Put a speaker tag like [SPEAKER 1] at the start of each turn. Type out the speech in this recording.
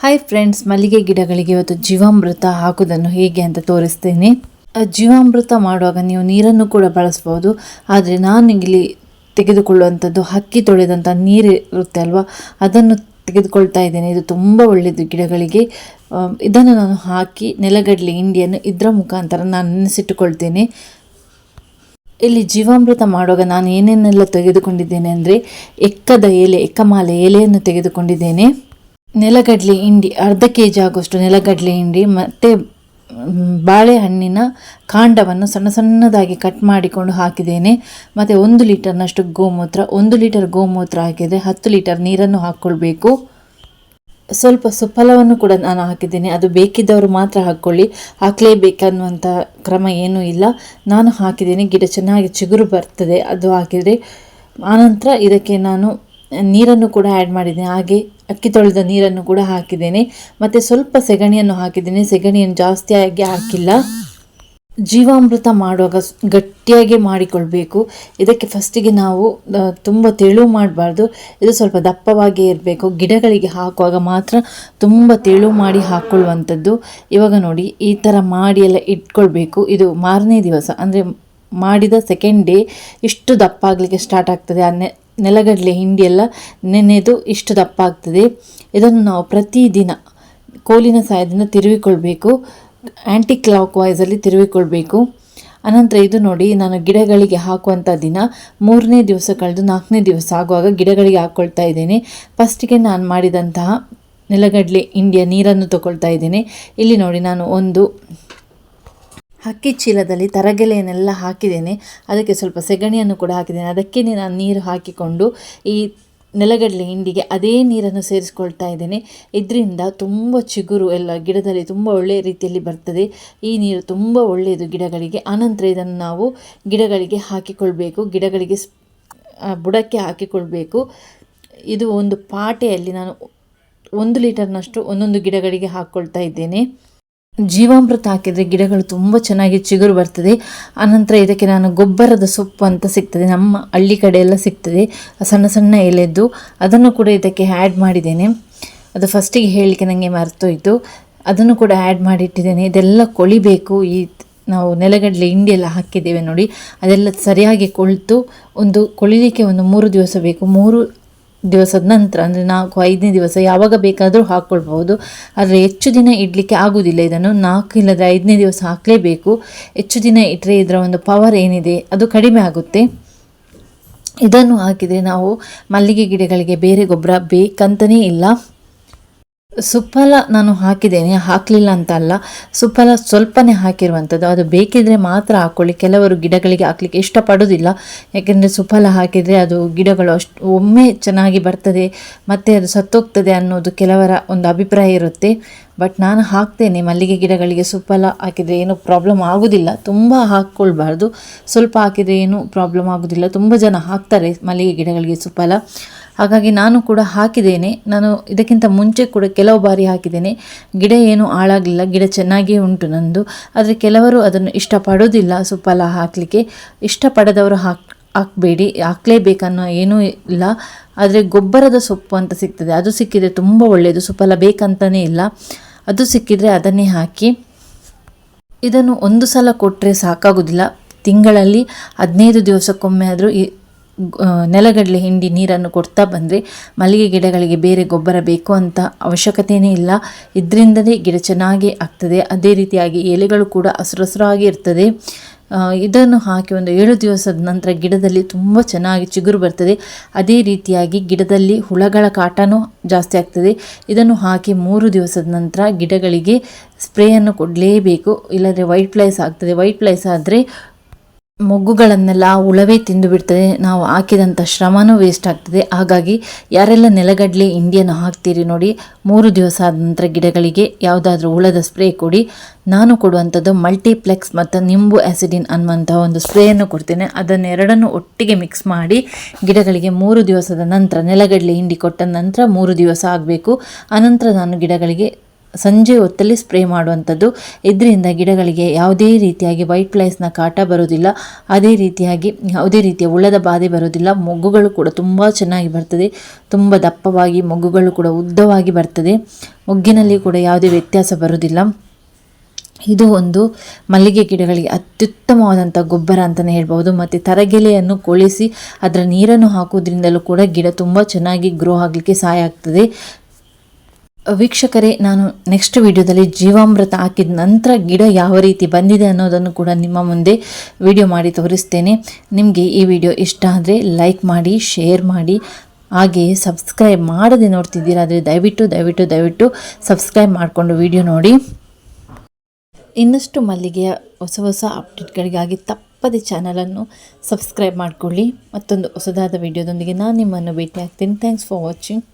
[SPEAKER 1] Hi friends, ಮಲ್ಲಿಗೆ ಗಿಡಗಳಿಗೆ ಇವತ್ತು ಜೀವಾಮೃತ ಹಾಕೋದನ್ನು ಹೇಗೆ ಅಂತ ತೋರಿಸ್ತೇನೆ. ಜೀವಾಮೃತ ಮಾಡುವಾಗ ನೀವು ನೀರನ್ನು ಕೂಡ ಬಳಸ್ಬೋದು. ಆದರೆ ನಾನು ಇಲ್ಲಿ ತೆಗೆದುಕೊಳ್ಳುವಂಥದ್ದು ಹಕ್ಕಿ ತೊಳೆದಂಥ ನೀರು ಇರುತ್ತೆ ಅಲ್ವಾ, ಅದನ್ನು ತೆಗೆದುಕೊಳ್ತಾ ಇದ್ದೇನೆ. ಇದು ತುಂಬ ಒಳ್ಳೆಯದು ಗಿಡಗಳಿಗೆ. ಇದನ್ನು ನಾನು ಹಾಕಿ ನೆಲಗಡಲೆ ಹಿಂಡಿಯನ್ನು ಇದರ ಮುಖಾಂತರ ನಾನು ನೆನೆಸಿಟ್ಟುಕೊಳ್ತೇನೆ. ಇಲ್ಲಿ ಜೀವಾಮೃತ ಮಾಡುವಾಗ ನಾನು ಏನೇನೆಲ್ಲ ತೆಗೆದುಕೊಂಡಿದ್ದೇನೆ ಅಂದರೆ, ಎಕ್ಕಮಾಲೆ ಎಲೆಯನ್ನು ತೆಗೆದುಕೊಂಡಿದ್ದೇನೆ. ನೆಲಗಡಲೆ ಹಿಂಡಿ ಅರ್ಧ ಕೆಜಿ ಆಗುವಷ್ಟು ನೆಲಗಡಲೆ ಹಿಂಡಿ ಮತ್ತು ಬಾಳೆಹಣ್ಣಿನ ಕಾಂಡವನ್ನು ಸಣ್ಣ ಸಣ್ಣದಾಗಿ ಕಟ್ ಮಾಡಿಕೊಂಡು ಹಾಕಿದ್ದೇನೆ. ಮತ್ತು 1 ಲೀಟರ್ನಷ್ಟು ಗೋಮೂತ್ರ, 1 ಲೀಟರ್ ಗೋಮೂತ್ರ ಹಾಕಿದರೆ 10 ಲೀಟರ್ ನೀರನ್ನು ಹಾಕ್ಕೊಳ್ಬೇಕು. ಸ್ವಲ್ಪ ಸುಫಲವನ್ನು ಕೂಡ ನಾನು ಹಾಕಿದ್ದೇನೆ. ಅದು ಬೇಕಿದ್ದವರು ಮಾತ್ರ ಹಾಕ್ಕೊಳ್ಳಿ, ಹಾಕಲೇಬೇಕನ್ನುವಂಥ ಕ್ರಮ ಏನೂ ಇಲ್ಲ. ನಾನು ಹಾಕಿದ್ದೇನೆ, ಗಿಡ ಚೆನ್ನಾಗಿ ಚಿಗುರು ಬರ್ತದೆ ಅದು ಹಾಕಿದರೆ. ಆನಂತರ ಇದಕ್ಕೆ ನಾನು ನೀರನ್ನು ಕೂಡ ಆ್ಯಡ್ ಮಾಡಿದ್ದೇನೆ. ಹಾಗೆ ಅಕ್ಕಿ ತೊಳೆದ ನೀರನ್ನು ಕೂಡ ಹಾಕಿದ್ದೇನೆ. ಮತ್ತು ಸ್ವಲ್ಪ ಸೆಗಣಿಯನ್ನು ಹಾಕಿದ್ದೇನೆ. ಸೆಗಣಿಯನ್ನು ಜಾಸ್ತಿಯಾಗಿ ಹಾಕಿಲ್ಲ. ಜೀವಾಮೃತ ಮಾಡುವಾಗ ಗಟ್ಟಿಯಾಗಿ ಮಾಡಿಕೊಳ್ಬೇಕು. ಇದಕ್ಕೆ ಫಸ್ಟಿಗೆ ನಾವು ತುಂಬ ತೆಳು ಮಾಡಬಾರ್ದು, ಇದು ಸ್ವಲ್ಪ ದಪ್ಪವಾಗಿ ಇರಬೇಕು. ಗಿಡಗಳಿಗೆ ಹಾಕುವಾಗ ಮಾತ್ರ ತುಂಬ ತೆಳು ಮಾಡಿ ಹಾಕ್ಕೊಳ್ಳುವಂಥದ್ದು. ಇವಾಗ ನೋಡಿ, ಈ ಥರ ಮಾಡಿ ಎಲ್ಲ ಇಟ್ಕೊಳ್ಬೇಕು. ಇದು ಮಾರನೇ ದಿವಸ ಅಂದರೆ ಮಾಡಿದ ಸೆಕೆಂಡ್ ಡೇ ಇಷ್ಟು ದಪ್ಪ ಆಗಲಿಕ್ಕೆ ಸ್ಟಾರ್ಟ್ ಆಗ್ತದೆ. ನೆಲಗಡಲೆ ಹಿಂಡಿ ಎಲ್ಲ ನೆನೆದು ಇಷ್ಟು ದಪ್ಪ ಆಗ್ತದೆ. ಇದನ್ನು ನಾವು ಪ್ರತಿದಿನ ಕೋಲಿನ ಸಹಾಯದಿಂದ ತಿರುವಿಕೊಳ್ಬೇಕು. ಆ್ಯಂಟಿ ಕ್ಲಾಕ್ ವೈಸಲ್ಲಿ ತಿರುವಿಕೊಳ್ಬೇಕು. ಅನಂತರ ಇದು ನೋಡಿ, ನಾನು ಗಿಡಗಳಿಗೆ ಹಾಕುವಂಥ ದಿನ 3ನೇ ದಿವಸ ಕಳೆದು 4ನೇ ದಿವಸ ಆಗುವಾಗ ಗಿಡಗಳಿಗೆ ಹಾಕ್ಕೊಳ್ತಾ ಇದ್ದೇನೆ. ಫಸ್ಟಿಗೆ ನಾನು ಮಾಡಿದಂತಹ ನೆಲಗಡಲೆ ಹಿಂಡಿಯ ನೀರನ್ನು ತಗೊಳ್ತಾ ಇದ್ದೇನೆ. ಇಲ್ಲಿ ನೋಡಿ, ನಾನು ಒಂದು ಅಕ್ಕಿ ಚೀಲದಲ್ಲಿ ತರಗೆಲೆಯನ್ನೆಲ್ಲ ಹಾಕಿದ್ದೇನೆ. ಅದಕ್ಕೆ ಸ್ವಲ್ಪ ಸೆಗಣಿಯನ್ನು ಕೂಡ ಹಾಕಿದ್ದೇನೆ. ಅದಕ್ಕೆ ನಾನು ನೀರು ಹಾಕಿಕೊಂಡು ಈ ನೆಲಗಡಲೆ ಹಿಂಡಿಗೆ ಅದೇ ನೀರನ್ನು ಸೇರಿಸ್ಕೊಳ್ತಾ ಇದ್ದೇನೆ. ಇದರಿಂದ ತುಂಬ ಚಿಗುರು ಎಲ್ಲ ಗಿಡದಲ್ಲಿ ತುಂಬ ಒಳ್ಳೆಯ ರೀತಿಯಲ್ಲಿ ಬರ್ತದೆ. ಈ ನೀರು ತುಂಬ ಒಳ್ಳೆಯದು ಗಿಡಗಳಿಗೆ. ಆನಂತರ ಇದನ್ನು ನಾವು ಗಿಡಗಳಿಗೆ ಹಾಕಿಕೊಳ್ಬೇಕು, ಗಿಡಗಳಿಗೆ ಬುಡಕ್ಕೆ ಹಾಕಿಕೊಳ್ಬೇಕು. ಇದು ಒಂದು ಪಾಟೆಯಲ್ಲಿ ನಾನು 1 ಲೀಟರ್ನಷ್ಟು ಒಂದೊಂದು ಗಿಡಗಳಿಗೆ ಹಾಕ್ಕೊಳ್ತಾ ಇದ್ದೇನೆ. ಜೀವಾಮೃತ ಹಾಕಿದರೆ ಗಿಡಗಳು ತುಂಬ ಚೆನ್ನಾಗಿ ಚಿಗುರು ಬರ್ತದೆ. ಆನಂತರ ಇದಕ್ಕೆ ನಾನು ಗೊಬ್ಬರದ ಸೊಪ್ಪು ಅಂತ ಸಿಗ್ತದೆ, ನಮ್ಮ ಹಳ್ಳಿ ಕಡೆ ಎಲ್ಲ ಸಿಗ್ತದೆ, ಸಣ್ಣ ಸಣ್ಣ ಎಲೆದ್ದು. ಅದನ್ನು ಕೂಡ ಇದಕ್ಕೆ ಆ್ಯಡ್ ಮಾಡಿದ್ದೇನೆ. ಅದು ಫಸ್ಟಿಗೆ ಹೇಳಲಿಕ್ಕೆ ನನಗೆ ಮರ್ತೋಯ್ತು. ಅದನ್ನು ಕೂಡ ಆ್ಯಡ್ ಮಾಡಿಟ್ಟಿದ್ದೇನೆ. ಇದೆಲ್ಲ ಕೊಳಿಬೇಕು. ಈ ನಾವು ನೆಲಗಡಲೆ ಹಿಂಡಿ ಎಲ್ಲ ಹಾಕಿದ್ದೇವೆ ನೋಡಿ, ಅದೆಲ್ಲ ಸರಿಯಾಗಿ ಕೊಳ್ತು ಕೊಳಿಲಿಕ್ಕೆ ಒಂದು 3 ದಿವಸ ಬೇಕು. 3 ದಿವಸದ ನಂತರ ಅಂದರೆ 4-5ನೇ ದಿವಸ ಯಾವಾಗ ಬೇಕಾದರೂ ಹಾಕ್ಕೊಳ್ಬೋದು. ಆದರೆ ಹೆಚ್ಚು ದಿನ ಇಡಲಿಕ್ಕೆ ಆಗೋದಿಲ್ಲ. ಇದನ್ನು 4 ಇಲ್ಲದ್ರೆ 5ನೇ ದಿವಸ ಹಾಕಲೇಬೇಕು. ಹೆಚ್ಚು ದಿನ ಇಟ್ಟರೆ ಇದರ ಒಂದು ಪವರ್ ಏನಿದೆ ಅದು ಕಡಿಮೆ ಆಗುತ್ತೆ. ಇದನ್ನು ಹಾಕಿದರೆ ನಾವು ಮಲ್ಲಿಗೆ ಗಿಡಗಳಿಗೆ ಬೇರೆ ಗೊಬ್ಬರ ಬೇಕಂತನೇ ಇಲ್ಲ. ಸುಫಲ ನಾನು ಹಾಕಿದ್ದೇನೆ, ಹಾಕಲಿಲ್ಲ ಅಂತ ಅಲ್ಲ. ಸುಫಲ ಸ್ವಲ್ಪನೇ ಹಾಕಿರುವಂಥದ್ದು, ಅದು ಬೇಕಿದ್ರೆ ಮಾತ್ರ ಹಾಕ್ಕೊಳ್ಳಿ. ಕೆಲವರು ಗಿಡಗಳಿಗೆ ಹಾಕಲಿಕ್ಕೆ ಇಷ್ಟಪಡೋದಿಲ್ಲ, ಯಾಕೆಂದರೆ ಸುಫಲ ಹಾಕಿದರೆ ಅದು ಗಿಡಗಳು ಅಷ್ಟು ಒಮ್ಮೆ ಚೆನ್ನಾಗಿ ಬರ್ತದೆ ಮತ್ತು ಅದು ಸತ್ತೋಗ್ತದೆ ಅನ್ನೋದು ಕೆಲವರ ಒಂದು ಅಭಿಪ್ರಾಯ ಇರುತ್ತೆ. ಬಟ್ ನಾನು ಹಾಕ್ತೇನೆ ಮಲ್ಲಿಗೆ ಗಿಡಗಳಿಗೆ. ಸುಫಲ ಹಾಕಿದರೆ ಏನೂ ಪ್ರಾಬ್ಲಮ್ ಆಗೋದಿಲ್ಲ. ತುಂಬ ಹಾಕ್ಕೊಳ್ಬಾರ್ದು, ಸ್ವಲ್ಪ ಹಾಕಿದರೆ ಏನೂ ಪ್ರಾಬ್ಲಮ್ ಆಗೋದಿಲ್ಲ. ತುಂಬ ಜನ ಹಾಕ್ತಾರೆ ಮಲ್ಲಿಗೆ ಗಿಡಗಳಿಗೆ ಸುಫಲ. ಹಾಗಾಗಿ ನಾನು ಕೂಡ ಹಾಕಿದ್ದೇನೆ. ನಾನು ಇದಕ್ಕಿಂತ ಮುಂಚೆ ಕೂಡ ಕೆಲವು ಬಾರಿ ಹಾಕಿದ್ದೇನೆ. ಗಿಡ ಏನೂ ಹಾಳಾಗಲಿಲ್ಲ, ಗಿಡ ಚೆನ್ನಾಗಿಯೇ ಉಂಟು ನಂದು. ಆದರೆ ಕೆಲವರು ಅದನ್ನು ಇಷ್ಟಪಡೋದಿಲ್ಲ ಸುಫಲ ಹಾಕಲಿಕ್ಕೆ. ಇಷ್ಟಪಡದವರು ಹಾಕಬೇಡಿ, ಹಾಕಲೇಬೇಕನ್ನೋ ಏನೂ ಇಲ್ಲ. ಆದರೆ ಗೊಬ್ಬರದ ಸೊಪ್ಪು ಅಂತ ಸಿಗ್ತದೆ, ಅದು ಸಿಕ್ಕಿದರೆ ತುಂಬ ಒಳ್ಳೆಯದು. ಸುಫಲ ಬೇಕಂತಲೇ ಇಲ್ಲ, ಅದು ಸಿಕ್ಕಿದರೆ ಅದನ್ನೇ ಹಾಕಿ. ಇದನ್ನು ಒಂದು ಸಲ ಕೊಟ್ಟರೆ ಸಾಕಾಗೋದಿಲ್ಲ. ತಿಂಗಳಲ್ಲಿ 15 ದಿವಸಕ್ಕೊಮ್ಮೆ ಆದರೂ ಈ ನೆಲಗಡಲೆ ಹಿಂಡಿ ನೀರನ್ನು ಕೊಡ್ತಾ ಬಂದರೆ ಮಲ್ಲಿಗೆ ಗಿಡಗಳಿಗೆ ಬೇರೆ ಗೊಬ್ಬರ ಬೇಕು ಅಂತ ಅವಶ್ಯಕತೆಯೇ ಇಲ್ಲ. ಇದರಿಂದಲೇ ಗಿಡ ಚೆನ್ನಾಗಿ ಆಗ್ತದೆ. ಅದೇ ರೀತಿಯಾಗಿ ಎಲೆಗಳು ಕೂಡ ಹಸಿರಾಗಿ ಇರ್ತದೆ. ಇದನ್ನು ಹಾಕಿ ಒಂದು 7 ದಿವಸದ ನಂತರ ಗಿಡದಲ್ಲಿ ತುಂಬ ಚೆನ್ನಾಗಿ ಚಿಗುರು ಬರ್ತದೆ. ಅದೇ ರೀತಿಯಾಗಿ ಗಿಡದಲ್ಲಿ ಹುಳಗಳ ಕಾಟನೂ ಜಾಸ್ತಿ ಆಗ್ತದೆ. ಇದನ್ನು ಹಾಕಿ 3 ದಿವಸದ ನಂತರ ಗಿಡಗಳಿಗೆ ಸ್ಪ್ರೇಯನ್ನು ಕೊಡಲೇಬೇಕು, ಇಲ್ಲದ್ರೆ ವೈಟ್ ಫ್ಲೈಸ್ ಆಗ್ತದೆ. ವೈಟ್ ಫ್ಲೈಸ್ ಆದರೆ ಮೊಗ್ಗುಗಳನ್ನೆಲ್ಲ ಹುಳವೇ ತಿಂದು ಬಿಡ್ತದೆ, ನಾವು ಹಾಕಿದಂಥ ಶ್ರಮನೂ ವೇಸ್ಟ್ ಆಗ್ತದೆ. ಹಾಗಾಗಿ ಯಾರೆಲ್ಲ ನೆಲಗಡಲೆ ಹಿಂಡಿಯನ್ನು ಹಾಕ್ತೀರಿ ನೋಡಿ, 3 ದಿವಸ ಆದ ನಂತರ ಗಿಡಗಳಿಗೆ ಯಾವುದಾದ್ರೂ ಹುಳದ ಸ್ಪ್ರೇ ಕೊಡಿ. ನಾನು ಕೊಡುವಂಥದ್ದು ಮಲ್ಟಿಪ್ಲೆಕ್ಸ್ ಮತ್ತು ನಿಂಬು ಆ್ಯಸಿಡಿನ್ ಅನ್ನುವಂಥ ಒಂದು ಸ್ಪ್ರೇಯನ್ನು ಕೊಡ್ತೇನೆ. ಅದನ್ನೆರಡನ್ನು ಒಟ್ಟಿಗೆ ಮಿಕ್ಸ್ ಮಾಡಿ ಗಿಡಗಳಿಗೆ 3 ದಿವಸದ ನಂತರ, ನೆಲಗಡಲೆ ಹಿಂಡಿ ಕೊಟ್ಟ ನಂತರ 3 ದಿವಸ ಆಗಬೇಕು. ಆನಂತರ ನಾನು ಗಿಡಗಳಿಗೆ ಸಂಜೆ ಹೊತ್ತಲ್ಲಿ ಸ್ಪ್ರೇ ಮಾಡುವಂಥದ್ದು. ಇದರಿಂದ ಗಿಡಗಳಿಗೆ ಯಾವುದೇ ರೀತಿಯಾಗಿ ವೈಟ್ ಫ್ಲೈಸ್ನ ಕಾಟ ಬರೋದಿಲ್ಲ, ಅದೇ ರೀತಿಯಾಗಿ ಯಾವುದೇ ರೀತಿಯ ಹುಳದ ಬಾಧೆ ಬರೋದಿಲ್ಲ. ಮೊಗ್ಗುಗಳು ಕೂಡ ತುಂಬ ಚೆನ್ನಾಗಿ ಬರ್ತದೆ, ತುಂಬ ದಪ್ಪವಾಗಿ ಮೊಗ್ಗುಗಳು ಕೂಡ ಉದ್ದವಾಗಿ ಬರ್ತದೆ. ಮೊಗ್ಗಿನಲ್ಲಿ ಕೂಡ ಯಾವುದೇ ವ್ಯತ್ಯಾಸ ಬರೋದಿಲ್ಲ. ಇದು ಒಂದು ಮಲ್ಲಿಗೆ ಗಿಡಗಳಿಗೆ ಅತ್ಯುತ್ತಮವಾದಂಥ ಗೊಬ್ಬರ ಅಂತಲೇ ಹೇಳ್ಬೋದು. ಮತ್ತು ತರಗೆಲೆಯನ್ನು ಕೊಳಿಸಿ ಅದರ ನೀರನ್ನು ಹಾಕೋದ್ರಿಂದಲೂ ಕೂಡ ಗಿಡ ತುಂಬ ಚೆನ್ನಾಗಿ ಗ್ರೋ ಆಗಲಿಕ್ಕೆ ಸಹಾಯ ಆಗ್ತದೆ. ವೀಕ್ಷಕರೇ, ನಾನು ನೆಕ್ಸ್ಟ್ ವಿಡಿಯೋದಲ್ಲಿ ಜೀವಾಮೃತ ಹಾಕಿದ ನಂತರ ಗಿಡ ಯಾವ ರೀತಿ ಬಂದಿದೆ ಅನ್ನೋದನ್ನು ಕೂಡ ನಿಮ್ಮ ಮುಂದೆ ವಿಡಿಯೋ ಮಾಡಿ ತೋರಿಸ್ತೇನೆ. ನಿಮಗೆ ಈ ವಿಡಿಯೋ ಇಷ್ಟ ಆದರೆ ಲೈಕ್ ಮಾಡಿ, ಶೇರ್ ಮಾಡಿ, ಹಾಗೆಯೇ ಸಬ್ಸ್ಕ್ರೈಬ್ ಮಾಡದೆ ನೋಡ್ತಿದ್ದೀರಾ ಆದರೆ ದಯವಿಟ್ಟು ಸಬ್ಸ್ಕ್ರೈಬ್ ಮಾಡಿಕೊಂಡು ವಿಡಿಯೋ ನೋಡಿ. ಇನ್ನಷ್ಟು ಮಲ್ಲಿಗೆಯ ಹೊಸ ಅಪ್ಡೇಟ್ಗಳಿಗಾಗಿ ತಪ್ಪದೆ ಚಾನಲನ್ನು ಸಬ್ಸ್ಕ್ರೈಬ್ ಮಾಡಿಕೊಳ್ಳಿ. ಮತ್ತೊಂದು ಹೊಸದಾದ ವಿಡಿಯೋದೊಂದಿಗೆ ನಾನು ನಿಮ್ಮನ್ನು ಭೇಟಿ ಆಗ್ತೀನಿ. Thanks for watching.